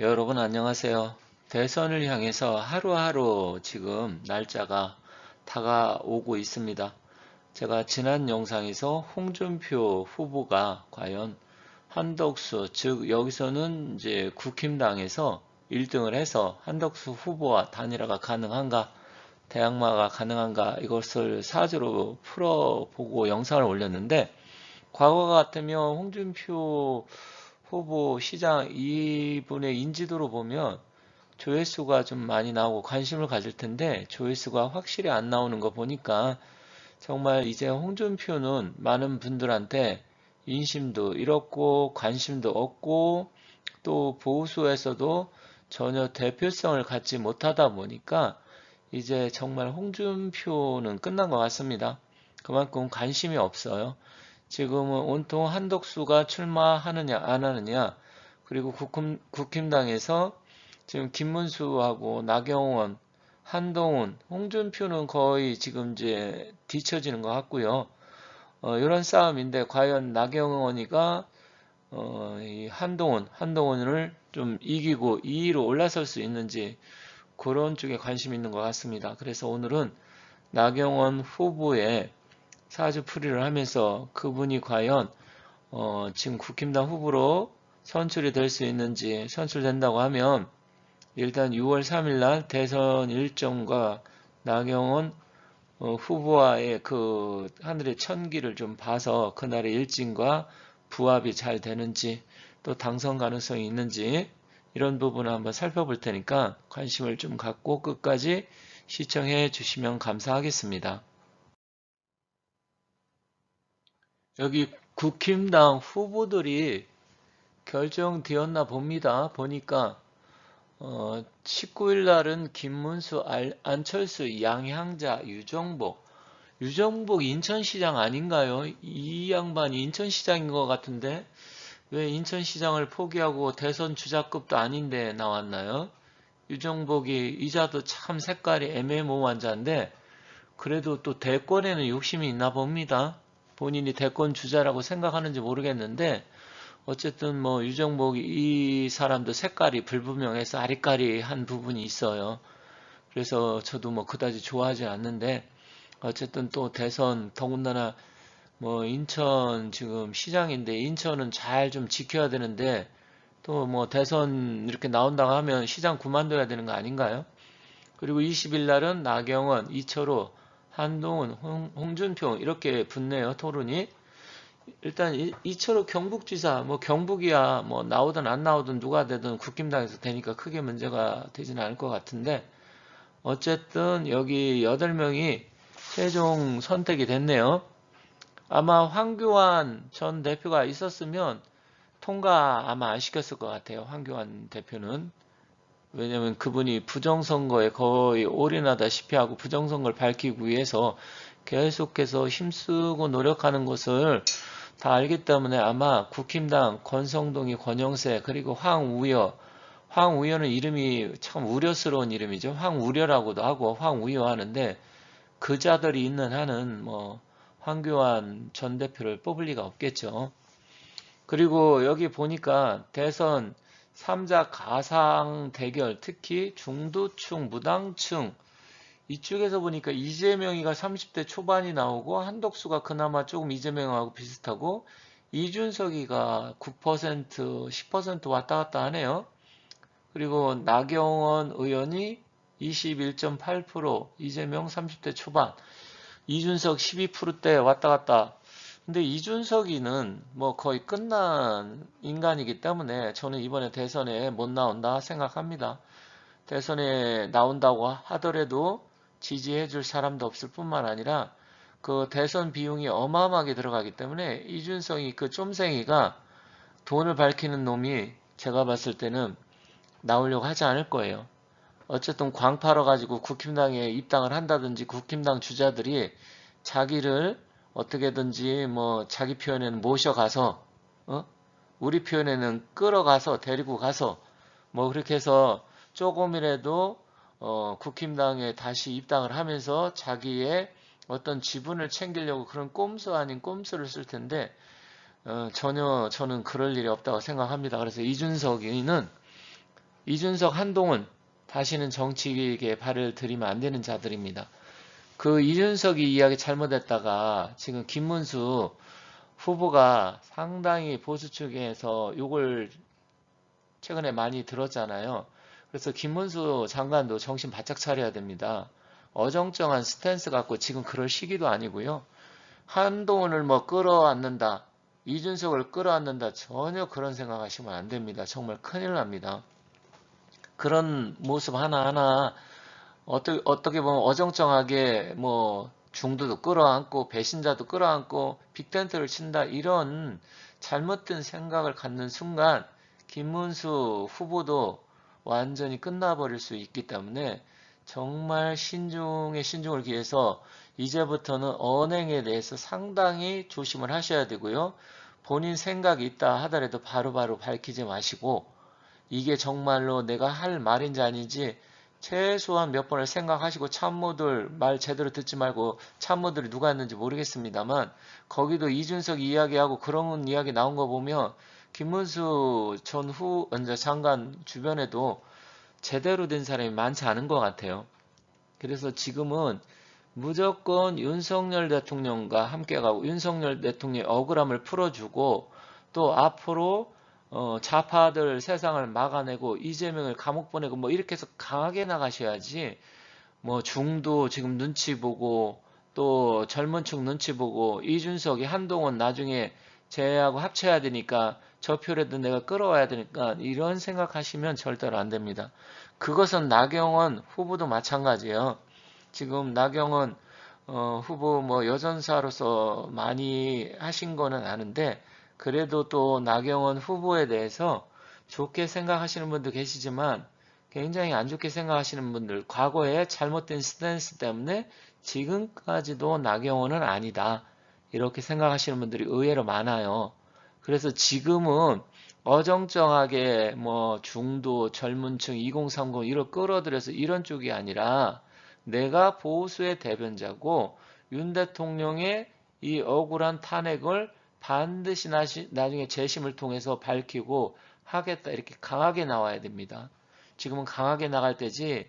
여러분 안녕하세요. 대선을 향해서 하루하루 지금 날짜가 다가오고 있습니다. 제가 지난 영상에서 홍준표 후보가 과연 한덕수, 즉 여기서는 이제 국힘당에서 1등을 해서 한덕수 후보와 단일화가 가능한가, 대항마가 가능한가 이것을 사주로 풀어보고 영상을 올렸는데 과거 같으면 홍준표 후보 시장 이분의 인지도로 보면 조회수가 좀 많이 나오고 관심을 가질 텐데 조회수가 확실히 안 나오는 거 보니까 정말 이제 홍준표는 많은 분들한테 인심도 잃었고 관심도 없고 또 보수에서도 전혀 대표성을 갖지 못하다 보니까 이제 정말 홍준표는 끝난 것 같습니다. 그만큼 관심이 없어요. 지금은 온통 한덕수가 출마하느냐 안 하느냐 그리고 국힘당에서 지금 김문수하고 나경원, 한동훈, 홍준표는 거의 지금 이제 뒤처지는 것 같고요. 이런 싸움인데 과연 나경원이가 이 한동훈을 좀 이기고 2위로 올라설 수 있는지 그런 쪽에 관심이 있는 것 같습니다. 그래서 오늘은 나경원 후보의 사주풀이를 하면서 그분이 과연 지금 국힘당 후보로 선출이 될 수 있는지 선출된다고 하면 일단 6월 3일 날 대선 일정과 나경원 후보와의 그 하늘의 천기를 좀 봐서 그날의 일진과 부합이 잘 되는지 또 당선 가능성이 있는지 이런 부분을 한번 살펴볼 테니까 관심을 좀 갖고 끝까지 시청해 주시면 감사하겠습니다. 여기 국힘당 후보들이 결정되었나 봅니다. 보니까 19일 날은 김문수, 안철수, 양향자, 유정복 인천시장 아닌가요? 이 양반이 인천시장인 것 같은데 왜 인천시장을 포기하고 대선 주자급도 아닌데 나왔나요? 유정복이 이자도 참 색깔이 애매모호한 자인데 그래도 또 대권에는 욕심이 있나 봅니다. 본인이 대권 주자라고 생각하는지 모르겠는데 어쨌든 뭐 유정복이 이 사람도 색깔이 불분명해서 아리까리한 부분이 있어요. 그래서 저도 뭐 그다지 좋아하지 않는데 어쨌든 또 대선 더군다나 뭐 인천 지금 시장인데 인천은 잘 좀 지켜야 되는데 또 뭐 대선 이렇게 나온다고 하면 시장 그만둬야 되는 거 아닌가요? 그리고 20일 날은 나경원, 이철호, 한동훈, 홍준표 이렇게 붙네요. 토론이. 일단 이철호 경북지사 뭐 경북이야 뭐 나오든 안 나오든 누가 되든 국힘당에서 되니까 크게 문제가 되지는 않을 것 같은데 어쨌든 여기 8명이 최종 선택이 됐네요. 아마 황교안 전 대표가 있었으면 통과 아마 안 시켰을 것 같아요. 황교안 대표는. 왜냐면 그분이 부정선거에 거의 올인하다시피 하고 부정선거를 밝히기 위해서 계속해서 힘쓰고 노력하는 것을 다 알기 때문에 아마 국힘당 권성동이 권영세 그리고 황우여는 이름이 참 우려스러운 이름이죠. 황우려라고도 하고 황우여 하는데 그 자들이 있는 한은 뭐 황교안 전 대표를 뽑을 리가 없겠죠. 그리고 여기 보니까 대선 3자 가상 대결 특히 중도층, 무당층 이쪽에서 보니까 이재명이가 30대 초반이 나오고 한덕수가 그나마 조금 이재명하고 비슷하고 이준석이가 9%, 10% 왔다 갔다 하네요. 그리고 나경원 의원이 21.8%, 이재명 30대 초반, 이준석 12%대 왔다 갔다. 근데 이준석이는 뭐 거의 끝난 인간이기 때문에 저는 이번에 대선에 못 나온다 생각합니다. 대선에 나온다고 하더라도 지지해 줄 사람도 없을 뿐만 아니라 그 대선 비용이 어마어마하게 들어가기 때문에 이준석이 그 쫌생이가 돈을 밝히는 놈이 제가 봤을 때는 나오려고 하지 않을 거예요. 어쨌든 광 팔아가지고 국힘당에 입당을 한다든지 국힘당 주자들이 자기를 어떻게든지 뭐 자기 표현에는 모셔가서 우리 표현에는 끌어가서 데리고 가서 뭐 그렇게 해서 조금이라도 국힘당에 다시 입당을 하면서 자기의 어떤 지분을 챙기려고 그런 꼼수 아닌 꼼수를 쓸 텐데 전혀 저는 그럴 일이 없다고 생각합니다. 그래서 이준석이는 이준석, 한동훈 다시는 정치계에 발을 들이면 안 되는 자들입니다. 그 이준석이 이야기 잘못했다가 지금 김문수 후보가 상당히 보수 측에서 욕을 최근에 많이 들었잖아요. 그래서 김문수 장관도 정신 바짝 차려야 됩니다. 어정쩡한 스탠스 갖고 지금 그럴 시기도 아니고요. 한동훈을 뭐 끌어안는다, 이준석을 끌어안는다, 전혀 그런 생각하시면 안 됩니다. 정말 큰일 납니다. 그런 모습 하나하나 어떻게 보면 어정쩡하게 뭐 중도도 끌어안고 배신자도 끌어안고 빅텐트를 친다, 이런 잘못된 생각을 갖는 순간 김문수 후보도 완전히 끝나버릴 수 있기 때문에 정말 신중에 신중을 기해서 이제부터는 언행에 대해서 상당히 조심을 하셔야 되고요. 본인 생각이 있다 하더라도 바로바로 밝히지 마시고, 이게 정말로 내가 할 말인지 아닌지 최소한 몇 번을 생각하시고, 참모들 말 제대로 듣지 말고, 참모들이 누가 했는지 모르겠습니다만 거기도 이준석 이야기하고 그런 이야기 나온 거 보면 김문수 전 장관 주변에도 제대로 된 사람이 많지 않은 것 같아요. 그래서 지금은 무조건 윤석열 대통령과 함께 가고 윤석열 대통령의 억울함을 풀어주고, 또 앞으로 좌파들 세상을 막아내고 이재명을 감옥 보내고 뭐 이렇게 해서 강하게 나가셔야지, 뭐 중도 지금 눈치 보고 또 젊은 층 눈치 보고 이준석이 한동훈 나중에 제하고 합쳐야 되니까 저 표라도 내가 끌어와야 되니까 이런 생각하시면 절대로 안 됩니다. 그것은 나경원 후보도 마찬가지예요. 지금 나경원 후보 뭐 여전사로서 많이 하신 거는 아는데, 그래도 또 나경원 후보에 대해서 좋게 생각하시는 분도 계시지만 굉장히 안 좋게 생각하시는 분들, 과거에 잘못된 스탠스 때문에 지금까지도 나경원은 아니다, 이렇게 생각하시는 분들이 의외로 많아요. 그래서 지금은 어정쩡하게 뭐 중도, 젊은층, 2030 이걸 끌어들여서 이런 쪽이 아니라 내가 보수의 대변자고 윤 대통령의 이 억울한 탄핵을 반드시 나중에 재심을 통해서 밝히고 하겠다, 이렇게 강하게 나와야 됩니다. 지금은 강하게 나갈 때지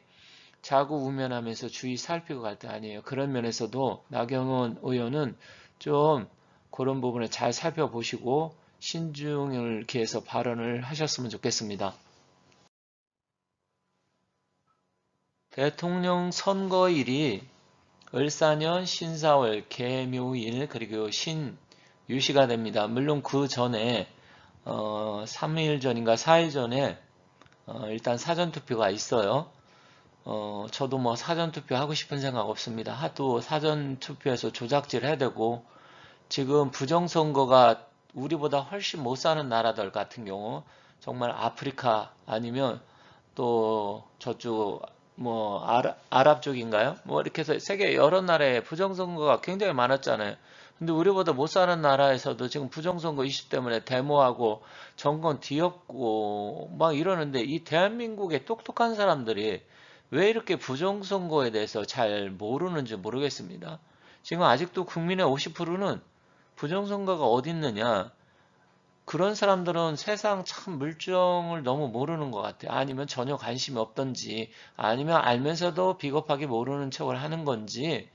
자구 우면하면서 주의 살피고 갈 때 아니에요. 그런 면에서도 나경원 의원은 좀 그런 부분을 잘 살펴보시고 신중을 기해서 발언을 하셨으면 좋겠습니다. 대통령 선거일이 을사년 신사월 개묘일 그리고 신유시가 됩니다. 물론 그 전에 3일 전인가 4일 전에 일단 사전투표가 있어요. 저도 뭐 사전투표 하고 싶은 생각 없습니다. 하도 사전투표에서 조작질 해야 되고, 지금 부정선거가 우리보다 훨씬 못 사는 나라들 같은 경우, 정말 아프리카 아니면 또 저쪽 뭐 아랍 쪽인가요? 뭐 이렇게 해서 세계 여러 나라에 부정선거가 굉장히 많았잖아요. 근데 우리보다 못 사는 나라에서도 지금 부정선거 이슈 때문에 데모하고 정권 뒤엎고 막 이러는데, 이 대한민국의 똑똑한 사람들이 왜 이렇게 부정선거에 대해서 잘 모르는지 모르겠습니다. 지금 아직도 국민의 50%는 부정선거가 어디 있느냐, 그런 사람들은 세상 참 물정을 너무 모르는 것 같아요. 아니면 전혀 관심이 없던지, 아니면 알면서도 비겁하게 모르는 척을 하는 건지.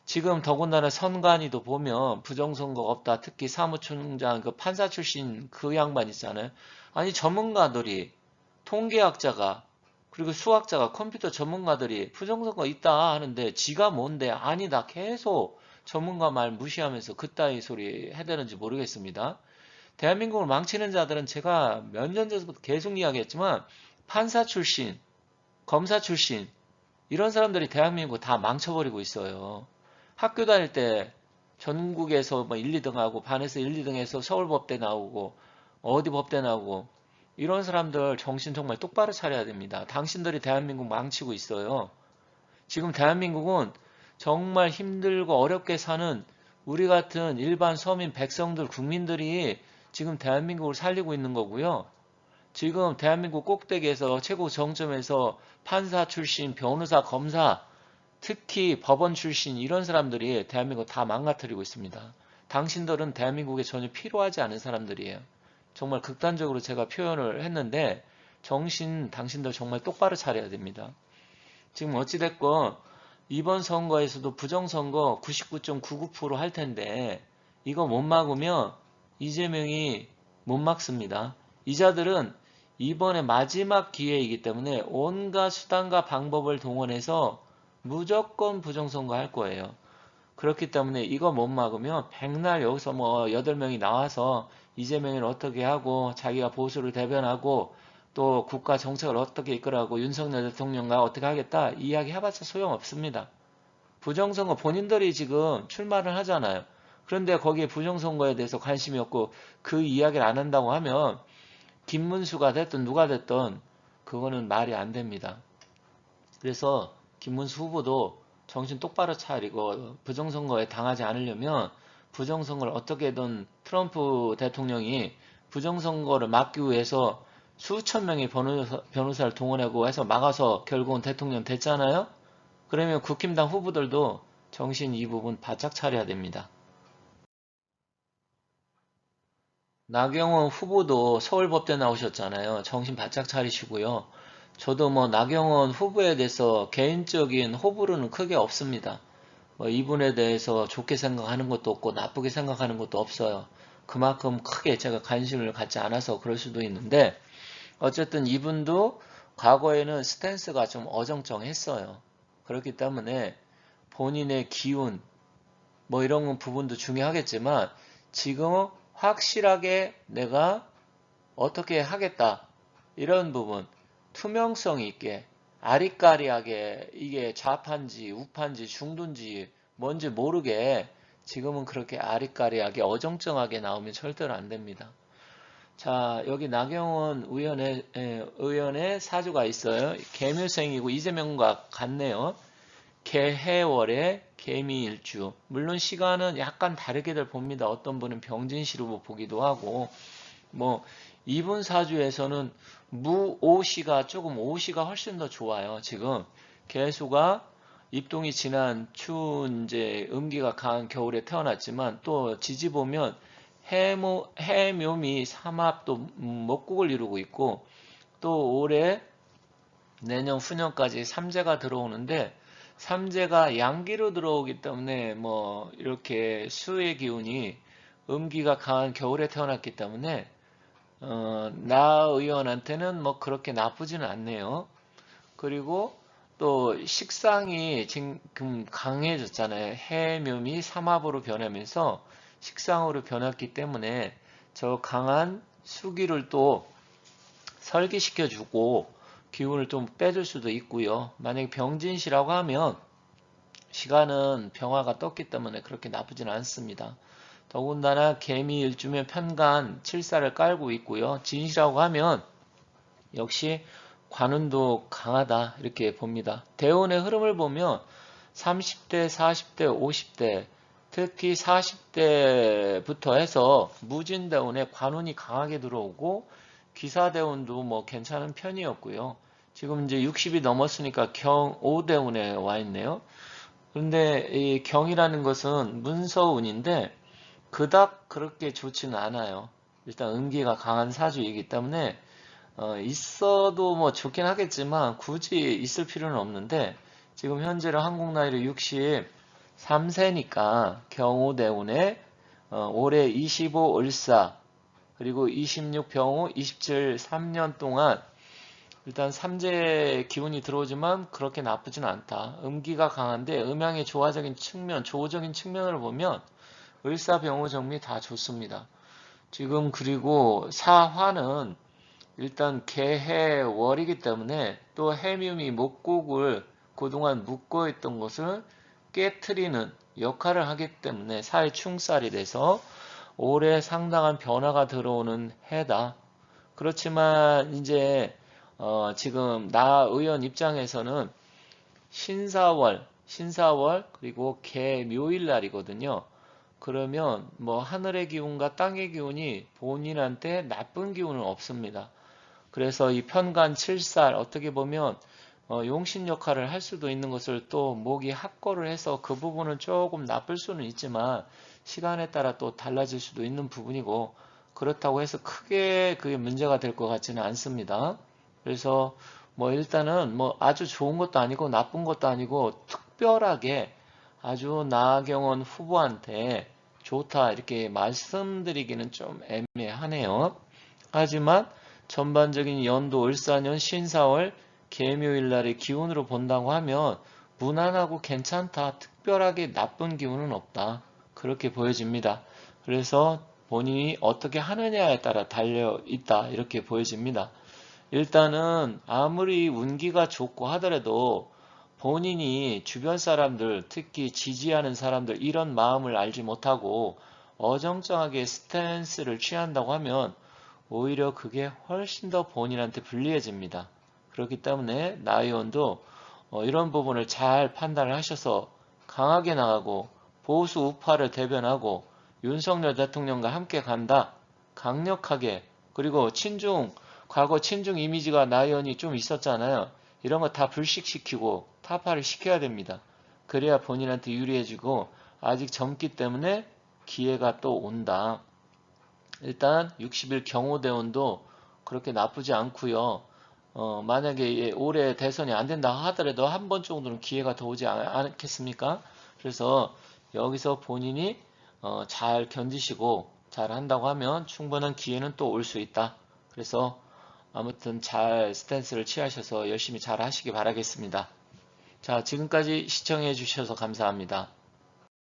지금 더군다나 선관위도 보면 부정선거가 없다. 특히 사무총장 그 판사 출신 그 양반 있잖아요. 아니 전문가들이, 통계학자가 그리고 수학자가, 컴퓨터 전문가들이 부정선거 있다 하는데 지가 뭔데 아니다 계속 전문가 말 무시하면서 그따위 소리 해대는지 모르겠습니다. 대한민국을 망치는 자들은 제가 몇 년 전부터 계속 이야기했지만 판사 출신, 검사 출신 이런 사람들이 대한민국을 다 망쳐버리고 있어요. 학교 다닐 때 전국에서 뭐 1, 2등 하고 반에서 1, 2등 해서 서울법대 나오고 어디 법대 나오고, 이런 사람들 정신 정말 똑바로 차려야 됩니다. 당신들이 대한민국 망치고 있어요. 지금 대한민국은 정말 힘들고 어렵게 사는 우리 같은 일반 서민 백성들, 국민들이 지금 대한민국을 살리고 있는 거고요. 지금 대한민국 꼭대기에서 최고 정점에서 판사 출신, 변호사, 검사, 특히 법원 출신 이런 사람들이 대한민국 다 망가뜨리고 있습니다. 당신들은 대한민국에 전혀 필요하지 않은 사람들이에요. 정말 극단적으로 제가 표현을 했는데 정신 당신들 정말 똑바로 차려야 됩니다. 지금 어찌됐건 이번 선거에서도 부정선거 99.99% 할 텐데 이거 못 막으면 이재명이 못 막습니다. 이자들은 이번에 마지막 기회이기 때문에 온갖 수단과 방법을 동원해서 무조건 부정선거 할 거예요. 그렇기 때문에 이거 못 막으면 백날 여기서 뭐 8명이 나와서 이재명을 어떻게 하고 자기가 보수를 대변하고 또 국가 정책을 어떻게 이끌어가고 윤석열 대통령과 어떻게 하겠다 이야기 해봤자 소용없습니다. 부정선거 본인들이 지금 출마를 하잖아요. 그런데 거기에 부정선거에 대해서 관심이 없고 그 이야기를 안 한다고 하면 김문수가 됐든 누가 됐든 그거는 말이 안 됩니다. 그래서 김문수 후보도 정신 똑바로 차리고 부정선거에 당하지 않으려면 부정선거를 어떻게든 트럼프 대통령이 부정선거를 막기 위해서 수천 명의 변호사를 동원하고 해서 막아서 결국은 대통령 됐잖아요. 그러면 국힘당 후보들도 정신 이 부분 바짝 차려야 됩니다. 나경원 후보도 서울법대 나오셨잖아요. 정신 바짝 차리시고요. 저도 뭐 나경원 후보에 대해서 개인적인 호불호는 크게 없습니다. 뭐 이분에 대해서 좋게 생각하는 것도 없고 나쁘게 생각하는 것도 없어요. 그만큼 크게 제가 관심을 갖지 않아서 그럴 수도 있는데 어쨌든 이분도 과거에는 스탠스가 좀 어정쩡했어요. 그렇기 때문에 본인의 기운 뭐 이런 부분도 중요하겠지만 지금은 확실하게 내가 어떻게 하겠다 이런 부분 투명성 있게 아리까리하게 이게 좌파인지 우파인지 중도인지 뭔지 모르게 지금은 그렇게 아리까리하게 어정쩡하게 나오면 절대로 안 됩니다. 자, 여기 나경원 의원의 사주가 있어요. 개묘생이고 이재명과 같네요. 개해월의 개미일주. 물론 시간은 약간 다르게들 봅니다. 어떤 분은 병진시로 보기도 하고 뭐 이분 사주에서는 무오시가 조금 오시가 훨씬 더 좋아요. 지금 개수가 입동이 지난 추운 이제 음기가 강한 겨울에 태어났지만 또 지지 보면 해묘미 삼합도 목국을 이루고 있고 또 올해 내년 후년까지 삼재가 들어오는데 삼재가 양기로 들어오기 때문에 뭐 이렇게 수의 기운이 음기가 강한 겨울에 태어났기 때문에 나 의원한테는 뭐 그렇게 나쁘지는 않네요. 그리고 또 식상이 지금 강해졌잖아요. 해묘미 삼합으로 변하면서 식상으로 변했기 때문에 저 강한 수기를 또 설기시켜주고 기운을 좀 빼줄 수도 있고요. 만약에 병진시라고 하면 시간은 병화가 떴기 때문에 그렇게 나쁘진 않습니다. 더군다나 개미일주면 편간 칠사를 깔고 있고요. 진시라고 하면 역시 관운도 강하다 이렇게 봅니다. 대운의 흐름을 보면 30대, 40대, 50대 특히 40대부터 해서 무진대운에 관운이 강하게 들어오고 기사대운도 뭐 괜찮은 편이었고요. 지금 이제 60이 넘었으니까 경오대운에 와 있네요. 그런데 이 경이라는 것은 문서운인데 그닥 그렇게 좋지는 않아요. 일단 음기가 강한 사주이기 때문에 있어도 뭐 좋긴 하겠지만 굳이 있을 필요는 없는데 지금 현재로 한국 나이로 63세니까 경우대운에 올해 25 을사 그리고 26 병우 27 3년 동안 일단 삼재 기운이 들어오지만 그렇게 나쁘진 않다. 음기가 강한데 음양의 조화적인 측면, 조호적인 측면을 보면 을사병호정미 다 좋습니다. 지금 그리고 사화는 일단 개해월이기 때문에 또 해묘미 목국을 그동안 묶어있던 것을 깨트리는 역할을 하기 때문에 사회충살이 돼서 올해 상당한 변화가 들어오는 해다. 그렇지만 이제 지금 나 의원 입장에서는 신사월 그리고 개묘일 날이거든요. 그러면 뭐 하늘의 기운과 땅의 기운이 본인한테 나쁜 기운은 없습니다. 그래서 이 편간 칠살 어떻게 보면 용신 역할을 할 수도 있는 것을 또 목이 합거를 해서 그 부분은 조금 나쁠 수는 있지만 시간에 따라 또 달라질 수도 있는 부분이고 그렇다고 해서 크게 그게 문제가 될 것 같지는 않습니다. 그래서 뭐 일단은 뭐 아주 좋은 것도 아니고 나쁜 것도 아니고 특별하게 아주 나경원 후보한테 좋다 이렇게 말씀드리기는 좀 애매하네요. 하지만 전반적인 연도 을사년 신사월 개묘일 날의 기운으로 본다고 하면 무난하고 괜찮다. 특별하게 나쁜 기운은 없다. 그렇게 보여집니다. 그래서 본인이 어떻게 하느냐에 따라 달려 있다. 이렇게 보여집니다. 일단은 아무리 운기가 좋고 하더라도 본인이 주변 사람들, 특히 지지하는 사람들 이런 마음을 알지 못하고 어정쩡하게 스탠스를 취한다고 하면 오히려 그게 훨씬 더 본인한테 불리해집니다. 그렇기 때문에 나의원도 이런 부분을 잘 판단을 하셔서 강하게 나가고 보수 우파를 대변하고 윤석열 대통령과 함께 간다. 강력하게 그리고 과거 친중 이미지가 나의원이 좀 있었잖아요. 이런 거 다 불식시키고 타파를 시켜야 됩니다. 그래야 본인한테 유리해지고 아직 젊기 때문에 기회가 또 온다. 일단 60일 경호대원도 그렇게 나쁘지 않고요. 만약에 올해 대선이 안 된다 하더라도 한 번 정도는 기회가 더 오지 않겠습니까? 그래서 여기서 본인이 잘 견디시고 잘 한다고 하면 충분한 기회는 또 올 수 있다. 그래서 아무튼 잘 스탠스를 취하셔서 열심히 잘 하시기 바라겠습니다. 자, 지금까지 시청해 주셔서 감사합니다.